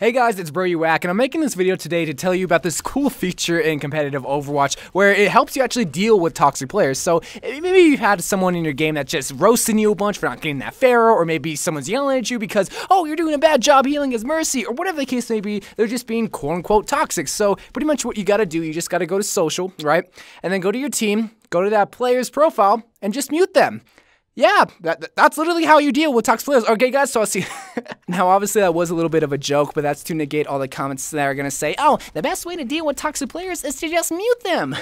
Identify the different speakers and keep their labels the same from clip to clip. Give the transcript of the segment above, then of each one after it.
Speaker 1: Hey guys, it's YOU WACK, and I'm making this video today to tell you about this cool feature in competitive Overwatch where it helps you actually deal with toxic players. So maybe you've had someone in your game that's just roasting you a bunch for not getting that Pharaoh, or maybe someone's yelling at you because, oh, you're doing a bad job healing his Mercy, or whatever the case may be. They're just being quote-unquote toxic. So pretty much what you gotta do, you just gotta go to social, right? And then go to your team, go to that player's profile, and just mute them. Yeah, that's literally how you deal with toxic players. Okay, guys, so I'll see. Now, obviously, that was a little bit of a joke, but that's to negate all the comments that are going to say, oh, the best way to deal with toxic players is to just mute them.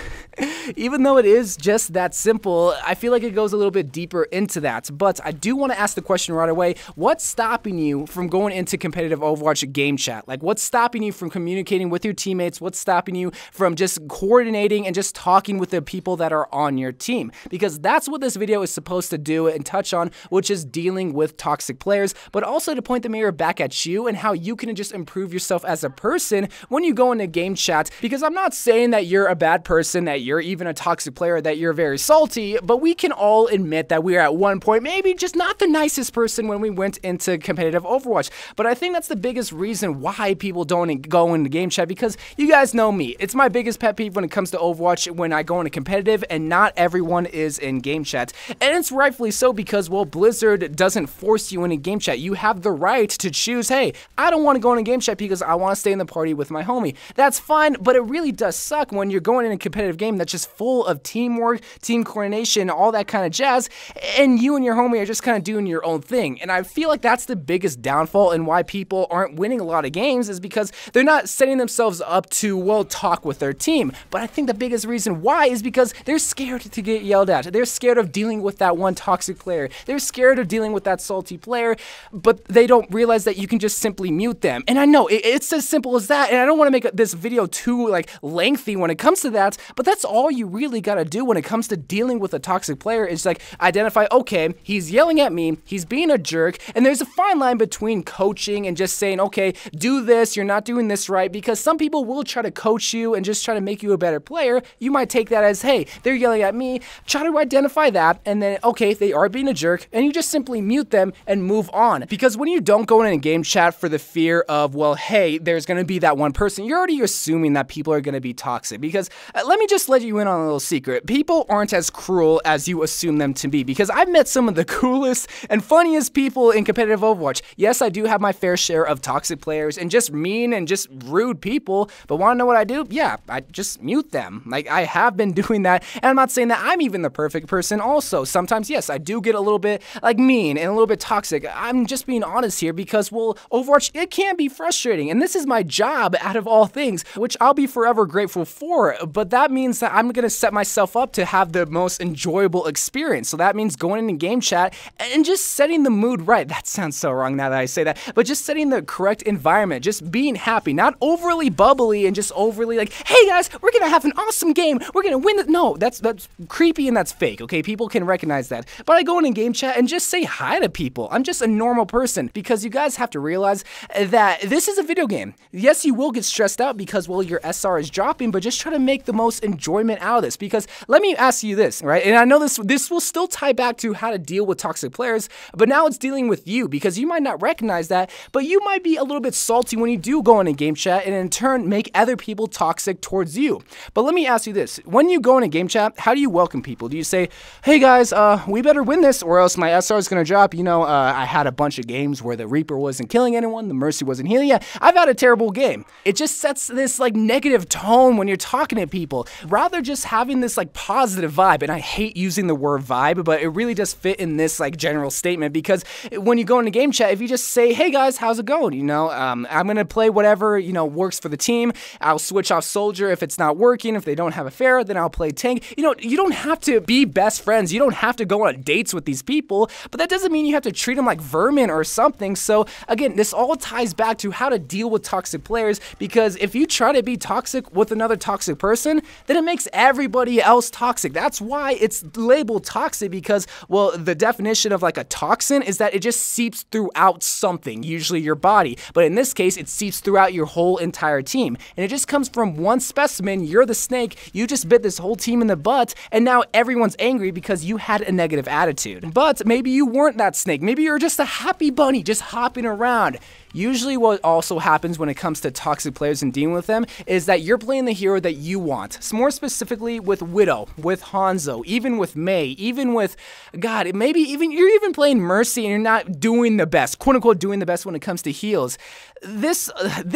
Speaker 1: Even though it is just that simple, I feel like it goes a little bit deeper into that. But I do want to ask the question right away, what's stopping you from going into competitive Overwatch game chat? Like, what's stopping you from communicating with your teammates? What's stopping you from just coordinating and just talking with the people that are on your team? Because that's what this video is supposed to do and touch on, which is dealing with toxic players, but also to point the mirror back at you and how you can just improve yourself as a person when you go into game chat. Because I'm not saying that you're a bad person, that you're even a toxic player, that you're very salty, but we can all admit that we are at one point maybe just not the nicest person when we went into competitive Overwatch. But I think that's the biggest reason why people don't go into game chat, because you guys know me. It's my biggest pet peeve when it comes to Overwatch when I go into competitive and not everyone is in game chat. And it's rightfully so, because, well, Blizzard doesn't force you into game chat. You have the right to choose, hey, I don't want to go into game chat because I want to stay in the party with my homie. That's fine, but it really does suck when you're going in a competitive game that's just full of teamwork, team coordination, all that kind of jazz, and you and your homie are just kind of doing your own thing. And I feel like that's the biggest downfall and why people aren't winning a lot of games, is because they're not setting themselves up to, well, talk with their team. But I think the biggest reason why is because they're scared to get yelled at. They're scared of dealing with that one toxic player. They're scared of dealing with that salty player, but they don't realize that you can just simply mute them. And I know it's as simple as that, and I don't want to make this video too lengthy when it comes to that, but that's all you really got to do when it comes to dealing with a toxic player, is identify, okay, he's yelling at me, he's being a jerk, and there's a fine line between coaching and just saying, okay, do this, you're not doing this right, because some people will try to coach you and just try to make you a better player. You might take that as, hey, they're yelling at me, try to identify that, and then, okay, they are being a jerk, and you just simply mute them and move on. Because when you don't go in a game chat for the fear of, well, hey, there's going to be that one person, you're already assuming that people are going to be toxic. Because let me just let you in on a little secret. People aren't as cruel as you assume them to be, because I've met some of the coolest and funniest people in competitive Overwatch. Yes, I do have my fair share of toxic players and just mean and just rude people, but want to know what I do? Yeah, I just mute them. Like, I have been doing that, and I'm not saying that I'm even the perfect person also. Sometimes, yes, I do get a little bit mean and a little bit toxic. I'm just being honest here because, well, Overwatch, it can be frustrating, and this is my job out of all things, which I'll be forever grateful for, but that means that I'm gonna set myself up to have the most enjoyable experience. So that means going into game chat and just setting the mood right. That sounds so wrong now that I say that, but just setting the correct environment, just being happy, not overly bubbly and just overly like, hey guys, we're gonna have an awesome game, we're gonna win it. No, that's creepy and that's fake, okay? People can recognize that. But I go in game chat and just say hi to people. I'm just a normal person, because you guys have to realize that this is a video game. Yes, you will get stressed out because, well, your SR is dropping, but just try to make the most enjoyment out of this. Because let me ask you this, right? And I know this will still tie back to how to deal with toxic players, but now it's dealing with you, because you might not recognize that, but you might be a little bit salty when you do go in a game chat and in turn make other people toxic towards you. But let me ask you this, when you go in a game chat, how do you welcome people? Do you say, hey guys, we better win this or else my SR is gonna drop? You know, I had a bunch of games where the Reaper wasn't killing anyone, the Mercy wasn't healing. Yeah, I've had a terrible game. It just sets this negative tone when you're talking to people, rather just having this positive vibe. And I hate using the word vibe, but it really does fit in this general statement, because when you go into game chat, if you just say, hey guys, how's it going? You know, I'm gonna play whatever, you know, works for the team. I'll switch off Soldier if it's not working. If they don't have a Pharaoh, then I'll play tank. You know, you don't have to be best friends. You don't have to go on dates with these people, but that doesn't mean you have to treat them like vermin or something. So again, this all ties back to how to deal with toxic players, because if you try to be toxic with another toxic person, then it makes everybody else toxic. That's why it's labeled toxic, because, well, the definition of a toxin is that it just seeps throughout something, usually your body, but in this case, it seeps throughout your whole entire team, and it just comes from one specimen. You're the snake, you just bit this whole team in the butt, and now everyone's angry because you had a negative attitude. But maybe you weren't that snake. Maybe you're just a happy bunny just hopping around. Usually what also happens when it comes to toxic players and dealing with them is that you're playing the hero that you want. More specifically with Widow, with Hanzo, even with Mei, even with, God, maybe even you're even playing Mercy and you're not doing the best, quote unquote doing the best when it comes to heals. This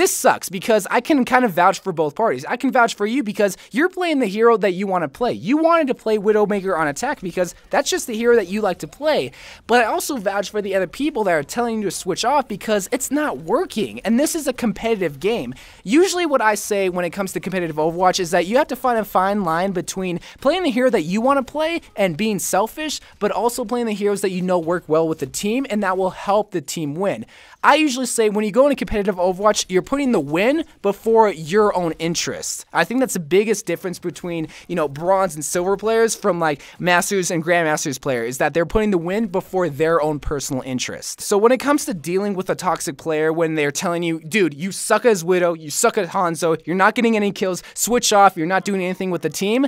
Speaker 1: sucks because I can kind of vouch for both parties. I can vouch for you because you're playing the hero that you want to play. You wanted to play Widowmaker on attack because that's just the hero that you like to play. But I also vouch for the other people that are telling you to switch off because it's not working. And this is a competitive game. Usually what I say when it comes to competitive Overwatch is that you have to find a fine line between playing the hero that you want to play and being selfish, but also playing the heroes that you know work well with the team and that will help the team win. I usually say when you go into competitive Overwatch, you're putting the win before your own interests. I think that's the biggest difference between, bronze and silver players from like Masters and Grandmasters players, is that they're putting the win before their own personal interest. So when it comes to dealing with a toxic player, when they're telling you, dude, you suck as Widow, you suck at Hanzo, you're not getting any kills, switch off, you're not doing anything with the team,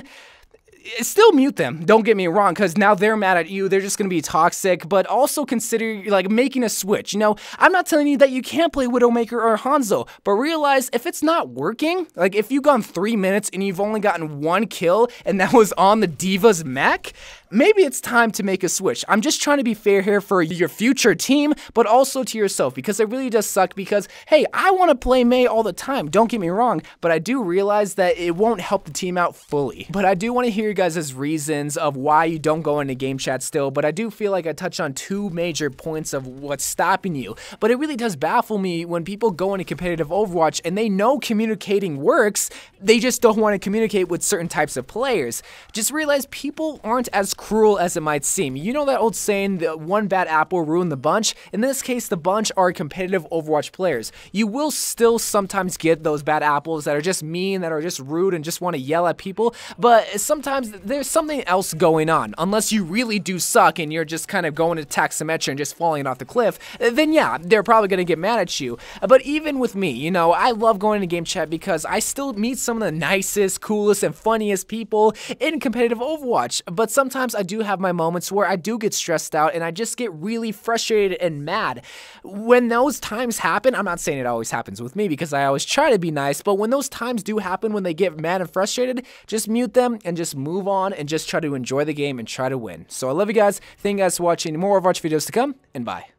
Speaker 1: still mute them, don't get me wrong, because now they're mad at you, they're just going to be toxic, but also consider like making a switch. I'm not telling you that you can't play Widowmaker or Hanzo, but realize if it's not working, like if you've gone 3 minutes and you've only gotten 1 kill and that was on the Diva's mech, maybe it's time to make a switch. I'm just trying to be fair here for your future team, but also to yourself, because it really does suck because, hey, I want to play Mei all the time, don't get me wrong, but I do realize that it won't help the team out fully. But I do want to hear you guys' reasons of why you don't go into game chat still, but I do feel like I touched on 2 major points of what's stopping you. But it really does baffle me when people go into competitive Overwatch and they know communicating works, they just don't want to communicate with certain types of players. Just realize people aren't as cruel as it might seem. You know that old saying, that one bad apple ruined the bunch? In this case, the bunch are competitive Overwatch players. You will still sometimes get those bad apples that are just mean, that are just rude and just want to yell at people, but sometimes there's something else going on. Unless you really do suck and you're just kind of going to attack Symmetra and just falling off the cliff, then yeah, they're probably going to get mad at you. But even with me, I love going to game chat because I still meet some of the nicest, coolest, and funniest people in competitive Overwatch. But sometimes I do have my moments where I do get stressed out and I just get really frustrated and mad. When those times happen, I'm not saying it always happens with me because I always try to be nice, but when those times do happen, when they get mad and frustrated, just mute them and just move on and just try to enjoy the game and try to win. So I love you guys. Thank you guys for watching. More Overwatch videos to come, and bye.